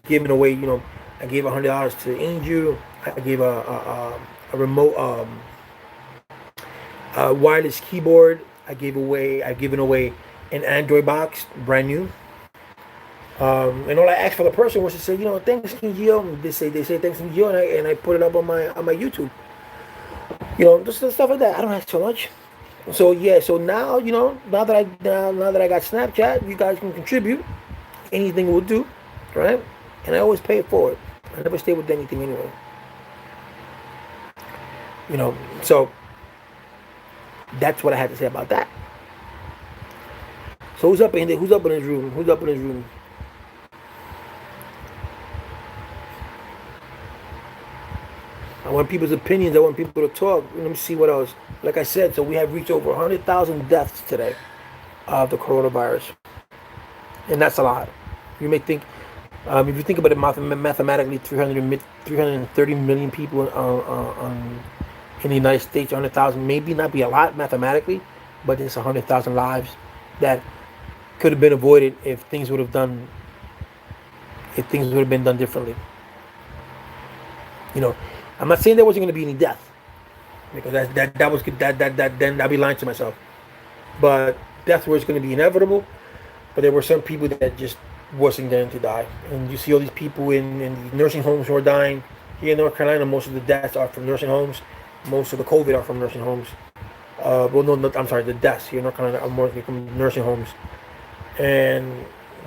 given away. You know, I gave $100 to Angel. I gave a remote wireless keyboard. I've given away an Android box, brand new. And all I asked for the person was to say, you know, thanks King Geo. They say thanks King Geo, and I put it up on my YouTube. You know, just stuff like that. I don't ask so much. So yeah, so now, you know, now that I got Snapchat, you guys can contribute. Anything will do, right? And I always pay it forward. I never stay with anything anyway. You know, so that's what I had to say about that. So who's up in his room? I want people's opinions. I want people to talk. Let me see what else. Like I said, so we have reached over 100,000 deaths today of the coronavirus, and that's a lot. You may think, if you think about it mathematically, 330 million people in the United States, 100,000 maybe not be a lot mathematically, but it's 100,000 lives that could have been avoided if things would have been done differently. You know, I'm not saying there wasn't going to be any death, because then I'd be lying to myself. But death was going to be inevitable. But there were some people that just wasn't going to die, and you see all these people in nursing homes who are dying. Here in North Carolina, most of the deaths are from nursing homes. Most of the COVID are from nursing homes. Well, no, I'm sorry, the deaths here in North Carolina are more from nursing homes, and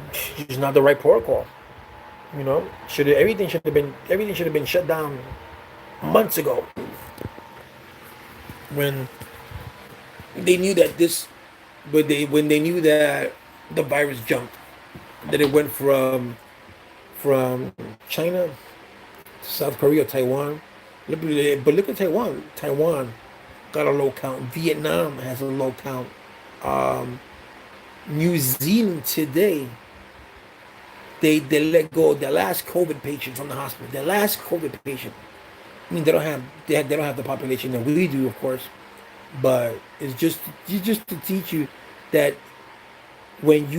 it's just not the right protocol. You know, everything should have been shut down months ago, when they knew that when they knew that the virus jumped, that it went from China to South Korea, Taiwan. But look at Taiwan. Taiwan got a low count. Vietnam has a low count. New Zealand today, they let go of the last COVID patient from the hospital. The last COVID patient. I mean, they don't have the population that we do, of course, but it's just to teach you that if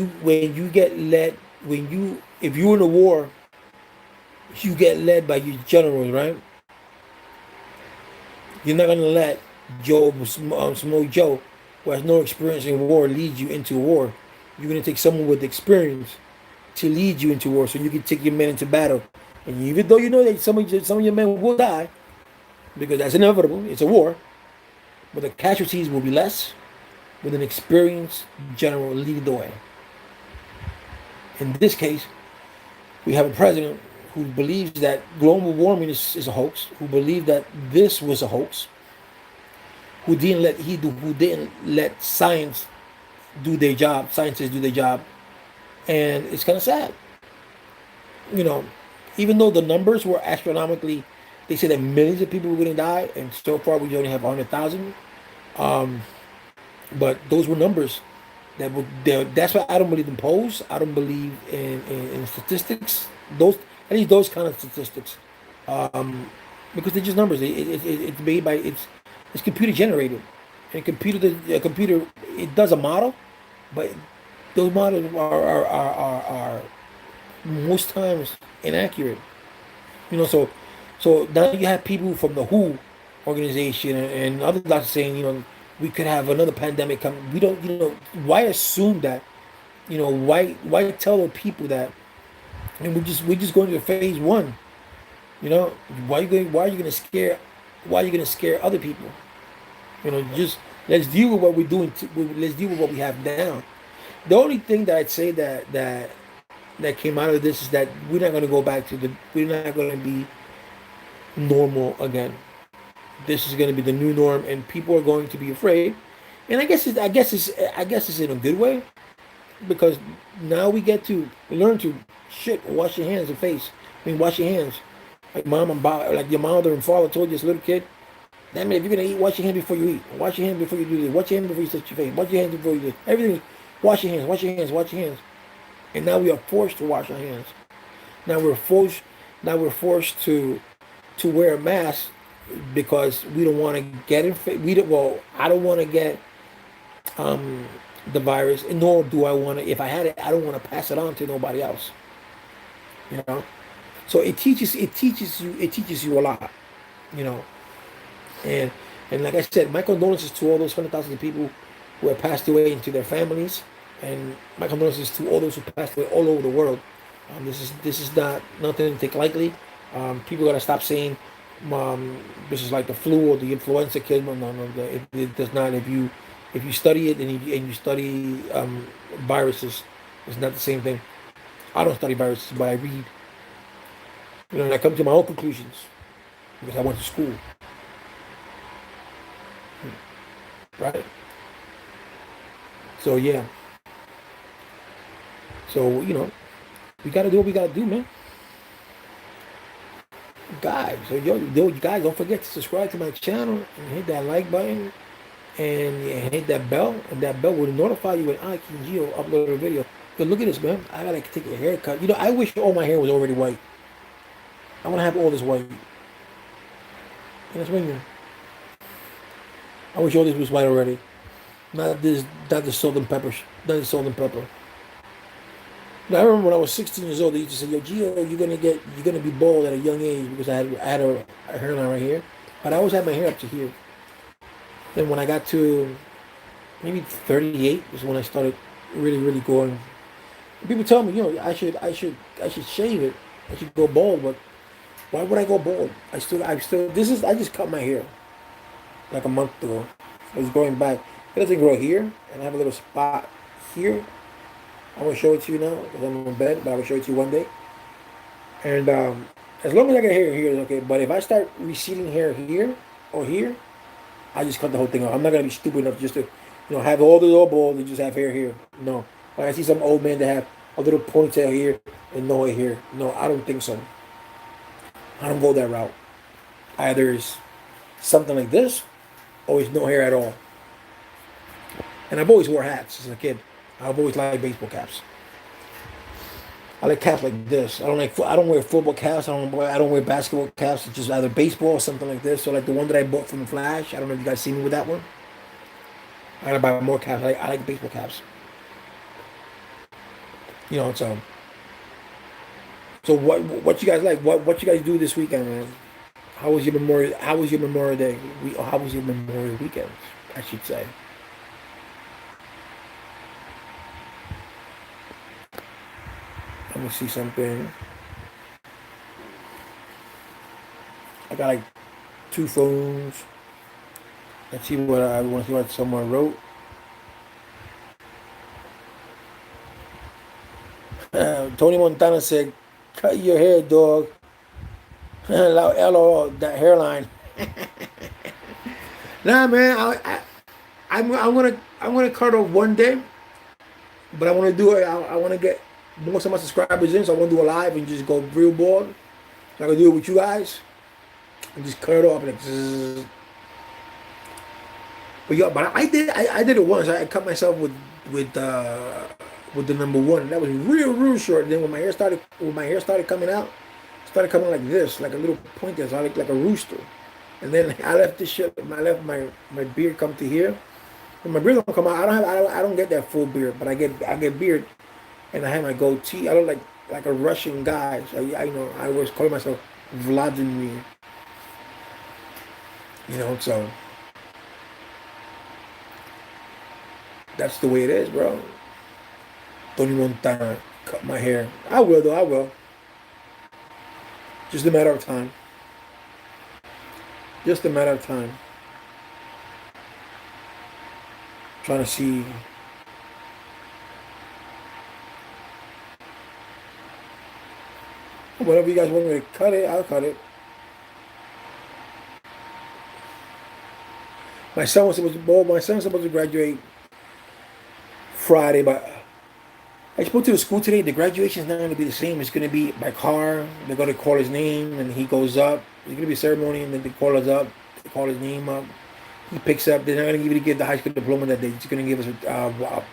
you're in a war, you get led by your generals, right? You're not gonna let Smoke Joe, who has no experience in war, lead you into war. You're gonna take someone with experience to lead you into war, so you can take your men into battle. And even though you know that some of your men will die, because that's inevitable, it's a war, but the casualties will be less with an experienced general leading the way. In this case, we have a president who believes that global warming is a hoax, who believed that this was a hoax, who didn't let scientists do their job, and it's kind of sad. You know, even though the numbers were astronomically, they said that millions of people were going to die, and so far we only have 100,000. But those were numbers that's why I don't believe in polls. I don't believe in statistics. At least those kind of statistics, because they're just numbers. It's made by it's computer generated, and a computer it does a model, but those models are most times inaccurate. You know, so now you have people from the WHO organization and other doctors saying, you know, we could have another pandemic come. We don't, you know, why assume that? You know, why tell the people that? And we're just going to phase one. You know, why are you going to scare other people? You know, just let's deal with what we're doing. Let's deal with what we have now. The only thing that I'd say that came out of this is that we're not going to go back to we're not going to be normal again. This is going to be the new norm, and people are going to be afraid. And I guess it's in a good way, because now we get to learn to wash your hands and face. I mean, wash your hands. Like like your mother and father told you as a little kid. That means if you're gonna eat, wash your hands before you eat. Wash your hands before you do this. Wash your hands before you touch your face. Wash your hands before you do everything. Wash your hands. Wash your hands. Wash your hands. And now we are forced to wash our hands. Now we're forced to wear a mask, because we don't want to get infected. I don't want to get the virus, and nor do I want to. If I had it, I don't want to pass it on to nobody else. You know, so it teaches you a lot. You know, and like I said, my condolences to all those 100,000 people who have passed away, and to their families, and my condolences to all those who passed away all over the world. This is not nothing to take lightly. People gotta stop saying this is like the flu or the influenza killed. No, it does not. If you study it and you study viruses, it's not the same thing. I don't study viruses, but I read. You know, and I come to my own conclusions because I went to school. Right? So yeah. So, you know, we gotta do what we gotta do, man. guys. So yo, guys, don't forget to subscribe to my channel and hit that like button and hit that bell, and that bell will notify you when I can Gio upload a video. But look at this, man. I gotta take a haircut. You know, I wish all my hair was already white. I want to have all this white. And that's when I wish all this was white already. Not the salt and pepper. Not the salt and pepper. Now, I remember when I was 16 years old, they used to say, "Yo, Gio, you're gonna be bald at a young age," because I had a hairline right here, but I always had my hair up to here. Then when I got to maybe 38 is when I started really going. People tell me, you know, I should shave it. I should go bald, but why would I go bald? I just cut my hair like a month ago. I was going back. It doesn't grow here, and I have a little spot here. I will show it to you now because I'm in bed, but I will show it to you one day. And as long as I get hair here, it's okay. But if I start receding hair here or here, I just cut the whole thing off. I'm not gonna be stupid enough just to, have all the all bald and just have hair here. No. Like I see some old man that have a little ponytail here and no hair here. No, I don't think so. I don't go that route. Either it's something like this, or it's no hair at all. And I've always wore hats as a kid. I've always liked baseball caps. I like caps like this. I don't wear football caps. I don't wear basketball caps. It's just either baseball or something like this. So like the one that I bought from the Flash. I don't know if you guys see me with that one. I gotta buy more caps. I like baseball caps. So what you guys like? What you guys do this weekend, man? How was your Memorial Day? How was your Memorial weekend? I should say. Let me see something. I got like 2 phones. Let's see what I want to see what someone wrote. Tony Montana said, "Cut your hair, dog." LOL, that hairline. Nah, man, I'm gonna cut off one day, but I want to do it. I want to get most of my subscribers in, so I want to do a live and just go real bored. So I can do it with you guys and just cut it off like. Zzz. But I did it once. I cut myself with the number 1. That was real short. And then when my hair started coming out, started coming like this, like a little pointer, so I looked like a rooster. And then I left this shit. I left my beard come to here. When my beard don't come out, I don't get that full beard, but I get beard, and I have my goatee. I look like a Russian guy. So I always call myself Vladimir. So that's the way it is, bro. Tony Montana cut my hair. I will, though. I will. Just a matter of time. Just a matter of time. Trying to see. Whatever you guys want me to cut it, I'll cut it. My son was supposed to graduate Friday, but I spoke to the school today. The graduation is not going to be the same. It's going to be by car. They're going to call his name, and he goes up. There's going to be a ceremony, and then they call us up. They call his name up. He picks up. They're not going to give the high school diploma that day. They're just going to give us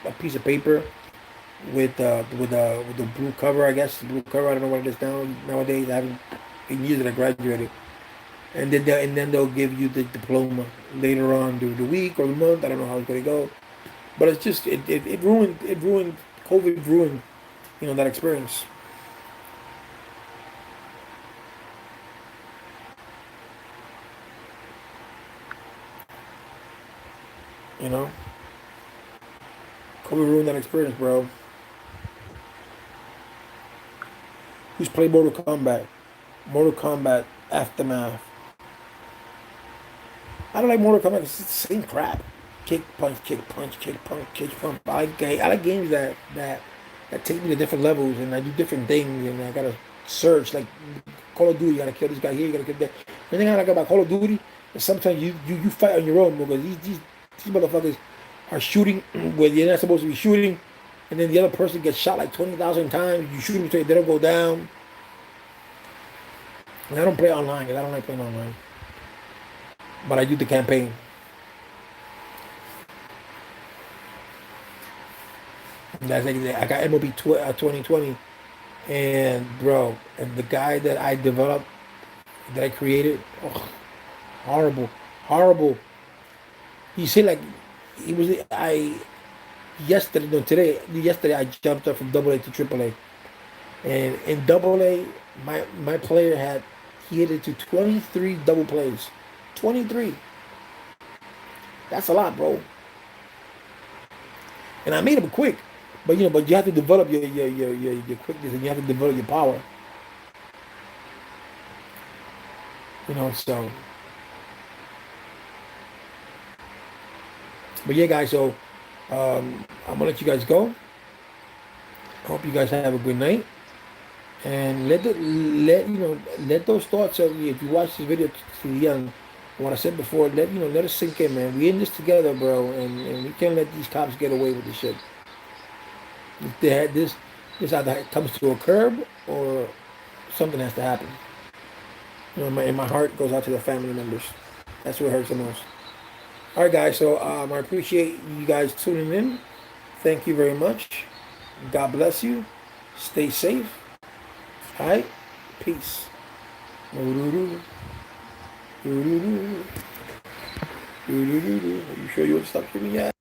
a piece of paper with the blue cover. I guess the blue cover. I don't know what it is nowadays. I haven't been years that I graduated. And then they'll give you the diploma later on during the week or the month. I don't know how it's going to go. But it's just it ruined COVID ruined that experience. COVID ruined that experience, bro. Who's played Mortal Kombat? Mortal Kombat Aftermath. I don't like Mortal Kombat. It's the same crap. Kick, punch, kick, punch, kick, punch, kick, punch. I like games that take me to different levels, and I do different things, and I gotta search. Like Call of Duty, you gotta kill this guy here, you gotta kill that. The thing I like about Call of Duty is sometimes you fight on your own because these motherfuckers are shooting where you're not supposed to be shooting, and then the other person gets shot like 20,000 times. You shoot them until they don't go down. And I don't play online because I don't like playing online. But I do the campaign. And that's like I got MLB 2020, and bro, and the guy that I developed, that I created, oh, horrible, horrible. You see, like he was I yesterday, no, yesterday I jumped up from AA to AAA, and in AA, my player had he hit it to 23 double plays, 23. That's a lot, bro. And I made him quick, but but you have to develop your quickness, and you have to develop your power. So. But yeah, guys. So I'm gonna let you guys go. Hope you guys have a good night, and let those thoughts of you. If you watch this video to the end, what I said before, let it sink in, man. We in this together, bro, and we can't let these cops get away with this shit. If they had this either comes to a curb or something has to happen. And my heart goes out to the family members. That's what hurts the most. All right, guys. So I appreciate you guys tuning in. Thank you very much. God bless you. Stay safe. All right. Peace. Are you sure you want to stop giving me that?